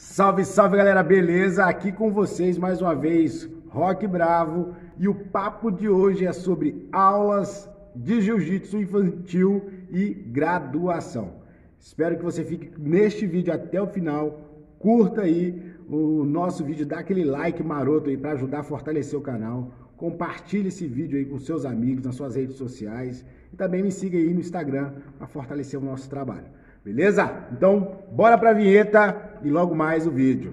Salve, salve galera, beleza? Aqui com vocês mais uma vez, Rock Bravo, e o papo de hoje é sobre aulas de jiu-jitsu infantil e graduação. Espero que você fique neste vídeo até o final, curta aí o nosso vídeo, dá aquele like maroto aí para ajudar a fortalecer o canal, compartilhe esse vídeo aí com seus amigos nas suas redes sociais e também me siga aí no Instagram para fortalecer o nosso trabalho. Beleza? Então, bora pra vinheta e logo mais o vídeo.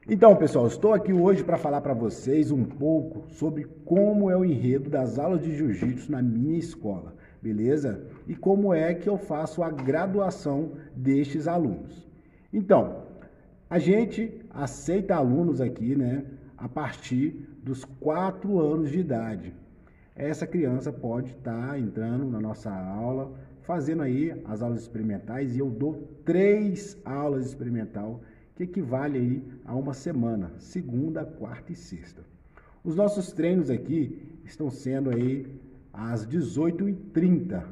Então, pessoal, estou aqui hoje para falar para vocês um pouco sobre como é o enredo das aulas de jiu-jitsu na minha escola, beleza? E como é que eu faço a graduação destes alunos. Então, a gente aceita alunos aqui, né, a partir dos 4 anos de idade. Essa criança pode estar entrando na nossa aula, fazendo aí as aulas experimentais, e eu dou 3 aulas experimental, que equivale aí a uma semana, segunda, quarta e sexta. Os nossos treinos aqui estão sendo aí às 18h30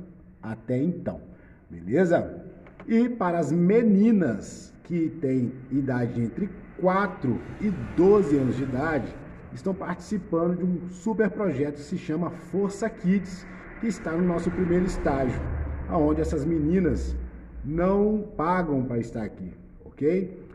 até então, beleza? E para as meninas que têm idade entre 4 e 12 anos de idade, estão participando de um super projeto que se chama Força Kids, que está no nosso primeiro estágio, onde essas meninas não pagam para estar aqui, ok?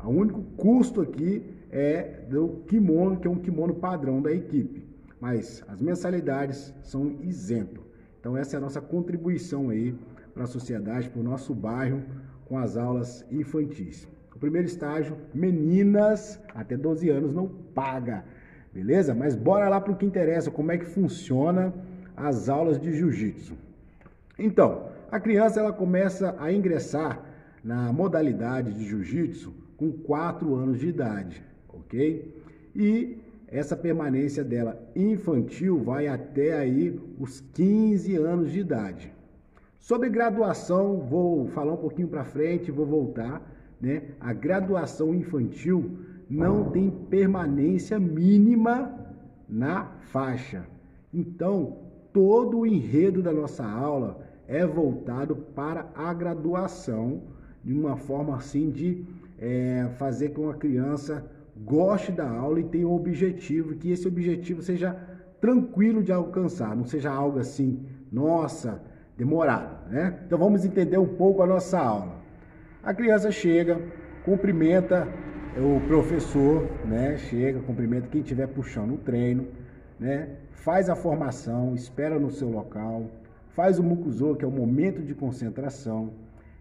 O único custo aqui é do kimono, que é um kimono padrão da equipe, mas as mensalidades são isentas. Então essa é a nossa contribuição aí para a sociedade, para o nosso bairro, com as aulas infantis. O primeiro estágio, meninas até 12 anos não paga, beleza? Mas bora lá para o que interessa, como é que funciona as aulas de jiu-jitsu. Então, a criança ela começa a ingressar na modalidade de jiu-jitsu com 4 anos de idade, ok? E essa permanência dela infantil vai até aí os 15 anos de idade. Sobre graduação, vou falar um pouquinho para frente, vou voltar, né? A graduação infantil não tem permanência mínima na faixa. Então, todo o enredo da nossa aula é voltado para a graduação, de uma forma assim de fazer com que a criança goste da aula e tenha um objetivo, que esse objetivo seja tranquilo de alcançar, não seja algo assim, nossa, demorado, né? Então vamos entender um pouco a nossa aula. A criança chega, cumprimenta o professor, né? Chega, cumprimenta quem estiver puxando o treino, né? Faz a formação, espera no seu local, faz o mukuzo, que é o momento de concentração.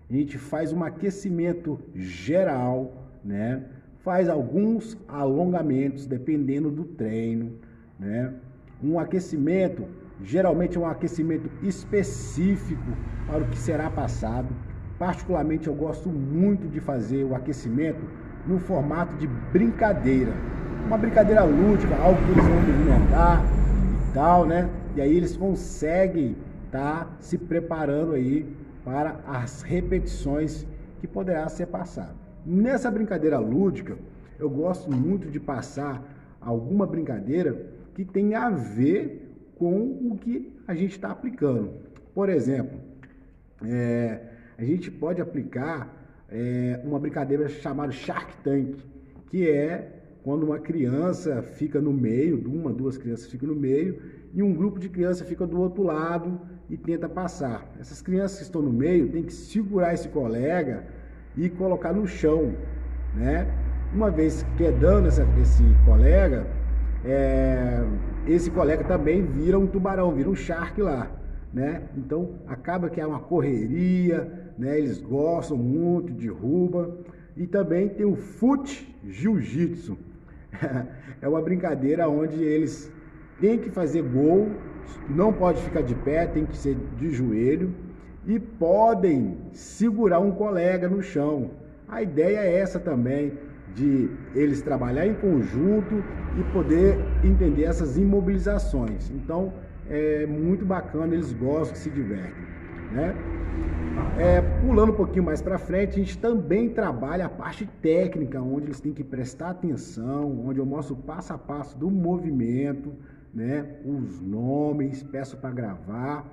A gente faz um aquecimento geral, né? Faz alguns alongamentos dependendo do treino, né? Um aquecimento geralmente é um aquecimento específico para o que será passado. Particularmente eu gosto muito de fazer o aquecimento no formato de brincadeira. Uma brincadeira lúdica, algo que eles vão movimentar e tal, né? E aí eles conseguem estar se preparando aí para as repetições que poderá ser passado. Nessa brincadeira lúdica, eu gosto muito de passar alguma brincadeira que tenha a ver com o que a gente está aplicando. Por exemplo, a gente pode aplicar uma brincadeira chamada Shark Tank, que é quando uma criança fica no meio, duas crianças ficam no meio, e um grupo de crianças fica do outro lado e tenta passar. Essas crianças que estão no meio têm que segurar esse colega e colocar no chão, né? Uma vez quedando esse colega, esse colega também vira um tubarão, vira um shark lá, né? Então acaba que é uma correria, né? Eles gostam muito, derruba. E também tem o foot jiu-jitsu. É uma brincadeira onde eles têm que fazer gol, não pode ficar de pé, tem que ser de joelho e podem segurar um colega no chão. A ideia é essa também, de eles trabalhar em conjunto e poder entender essas imobilizações. Então, é muito bacana, eles gostam, se divertem, né? Pulando um pouquinho mais para frente, a gente também trabalha a parte técnica, onde eles têm que prestar atenção, onde eu mostro passo a passo do movimento, né? Os nomes, peço para gravar.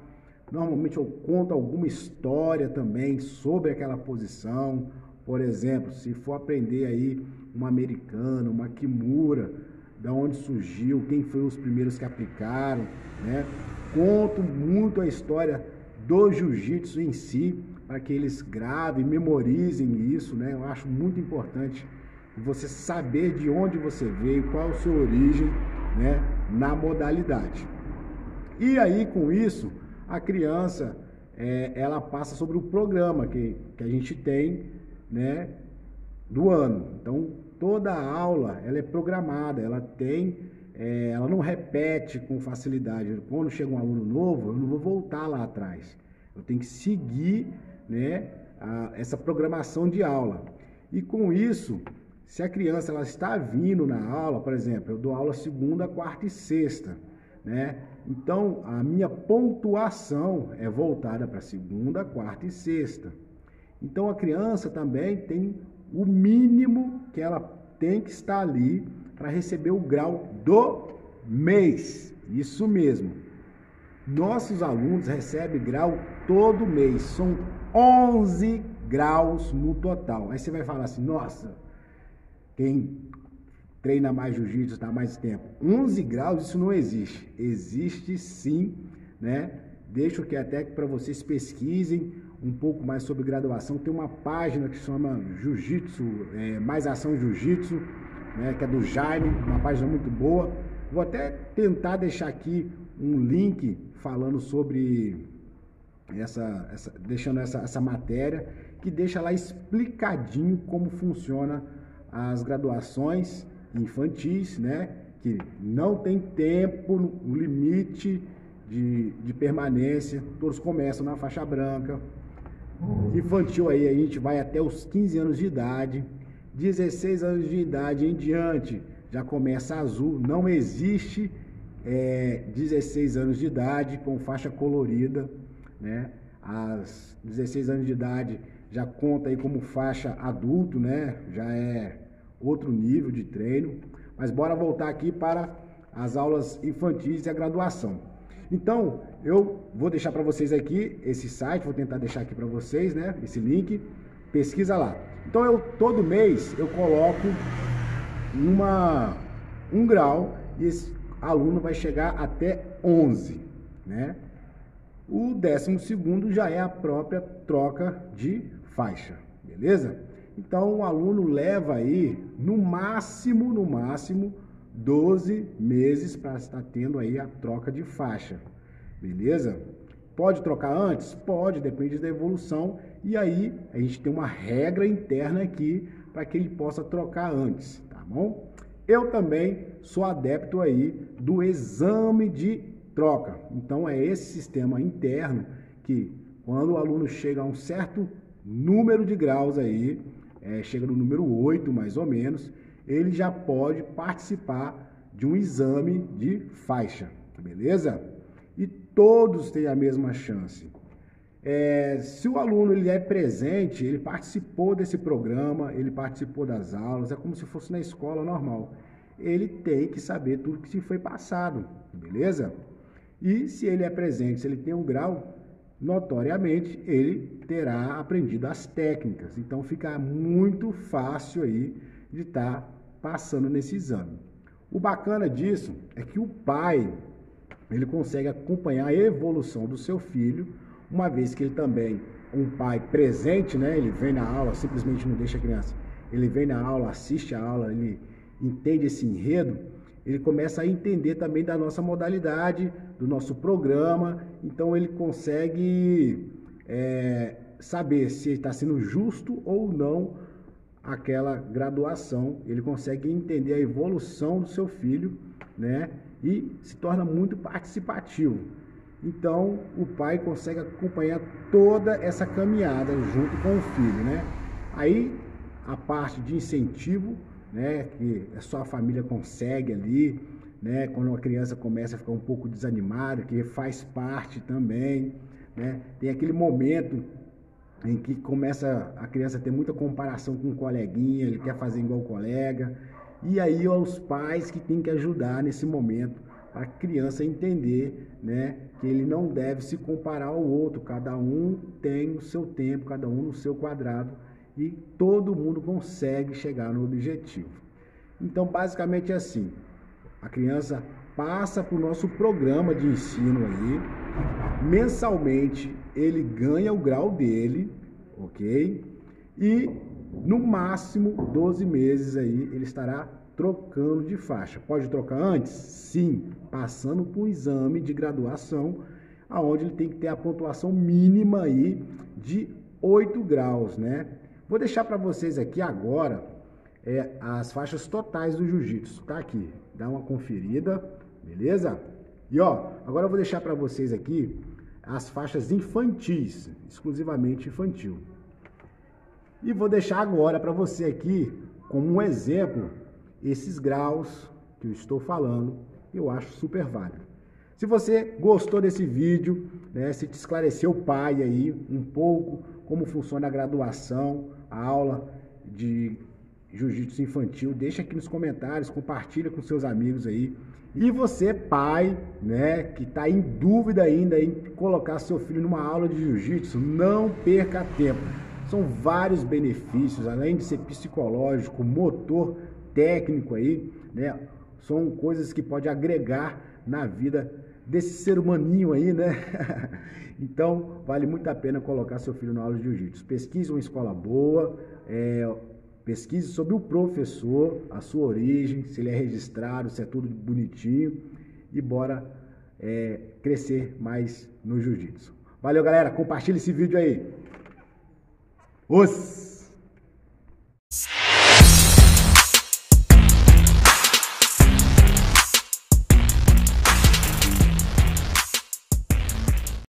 Normalmente eu conto alguma história também sobre aquela posição. Por exemplo, se for aprender aí uma americana, uma kimura, da onde surgiu, quem foi os primeiros que aplicaram, né? Conto muito a história do jiu-jitsu em si, para que eles gravem, memorizem isso, né? Eu acho muito importante você saber de onde você veio, qual é a sua origem, né? Na modalidade. E aí, com isso, a criança, ela passa sobre o programa que a gente tem, né? Do ano. Então, toda a aula, ela é programada, ela não repete com facilidade. Quando chega um aluno novo, eu não vou voltar lá atrás. Eu tenho que seguir, né, essa programação de aula. E com isso, se a criança ela está vindo na aula, por exemplo, eu dou aula segunda, quarta e sexta, né? Então, a minha pontuação é voltada para segunda, quarta e sexta. Então, a criança também tem o mínimo que ela tem que estar ali para receber o grau do mês. Isso mesmo. Nossos alunos recebem grau todo mês. São 11 graus no total. Aí você vai falar assim, nossa, quem treina mais jiu-jitsu está mais tempo. 11 graus, isso não existe. Existe sim, né? Deixo que até para vocês pesquisem um pouco mais sobre graduação. Tem uma página que se chama Jiu-Jitsu, Mais Ação Jiu-Jitsu, né, que é do Jaime, uma página muito boa. Vou até tentar deixar aqui um link falando sobre deixando essa matéria, que deixa lá explicadinho como funciona as graduações infantis, né, que não tem tempo, um limite de permanência, todos começam na faixa branca. Infantil aí a gente vai até os 15 anos de idade, 16 anos de idade em diante já começa azul, não existe 16 anos de idade com faixa colorida, né? As 16 anos de idade já conta aí como faixa adulto, né? Já é outro nível de treino. Mas bora voltar aqui para as aulas infantis e a graduação. Então, eu vou deixar para vocês aqui esse site, vou tentar deixar aqui para vocês, né? Esse link, pesquisa lá. Então, todo mês eu coloco um grau e esse aluno vai chegar até 11, né? O 12º já é a própria troca de faixa, beleza? Então, o aluno leva aí, no máximo, 12 meses para estar tendo aí a troca de faixa, beleza? Pode trocar antes? Pode, depende da evolução. E aí, a gente tem uma regra interna aqui para que ele possa trocar antes, tá bom? Eu também sou adepto aí do exame de troca. Então, é esse sistema interno que, quando o aluno chega a um certo número de graus aí, chega no número 8 mais ou menos, ele já pode participar de um exame de faixa, beleza? E todos têm a mesma chance. Se o aluno ele é presente, ele participou desse programa, ele participou das aulas, é como se fosse na escola normal. Ele tem que saber tudo que se foi passado, beleza? E se ele é presente, se ele tem um grau, notoriamente ele terá aprendido as técnicas. Então fica muito fácil aí de estar passando nesse exame. O bacana disso é que o pai, ele consegue acompanhar a evolução do seu filho, uma vez que ele também, um pai presente, né? Ele vem na aula, simplesmente não deixa a criança. Ele vem na aula, assiste a aula, ele entende esse enredo, ele começa a entender também da nossa modalidade, do nosso programa, então ele consegue saber se está sendo justo ou não aquela graduação, ele consegue entender a evolução do seu filho, né? E se torna muito participativo. Então, o pai consegue acompanhar toda essa caminhada junto com o filho, né? Aí, a parte de incentivo, né? Que só a família consegue ali, né? Quando a criança começa a ficar um pouco desanimada, que faz parte também, né? Tem aquele momento em que começa a criança a ter muita comparação com o coleguinha, ele quer fazer igual o colega, e aí os pais que têm que ajudar nesse momento para a criança entender, né, que ele não deve se comparar ao outro, cada um tem o seu tempo, cada um no seu quadrado, e todo mundo consegue chegar no objetivo. Então, basicamente é assim, a criança passa para o nosso programa de ensino aí, mensalmente ele ganha o grau dele, ok? E no máximo 12 meses aí ele estará trocando de faixa. Pode trocar antes? Sim, passando por um exame de graduação, aonde ele tem que ter a pontuação mínima aí de 8 graus, né? Vou deixar para vocês aqui agora as faixas totais do jiu-jitsu, tá aqui, dá uma conferida, beleza? E ó, agora eu vou deixar para vocês aqui as faixas infantis, exclusivamente infantil. E vou deixar agora para você aqui, como um exemplo, esses graus que eu estou falando, eu acho super válido. Se você gostou desse vídeo, né, se te esclareceu, pai, aí um pouco como funciona a graduação, a aula de jiu-jitsu infantil, deixa aqui nos comentários, compartilha com seus amigos aí. E você, pai, né, que está em dúvida ainda em colocar seu filho numa aula de jiu-jitsu, não perca tempo. São vários benefícios, além de ser psicológico, motor, técnico aí, né? São coisas que pode agregar na vida desse ser humaninho aí, né? Então, vale muito a pena colocar seu filho na aula de jiu-jitsu. Pesquise uma escola boa, pesquise sobre o professor, a sua origem, se ele é registrado, se é tudo bonitinho, e bora crescer mais no jiu-jitsu. Valeu, galera. Compartilha esse vídeo aí. Os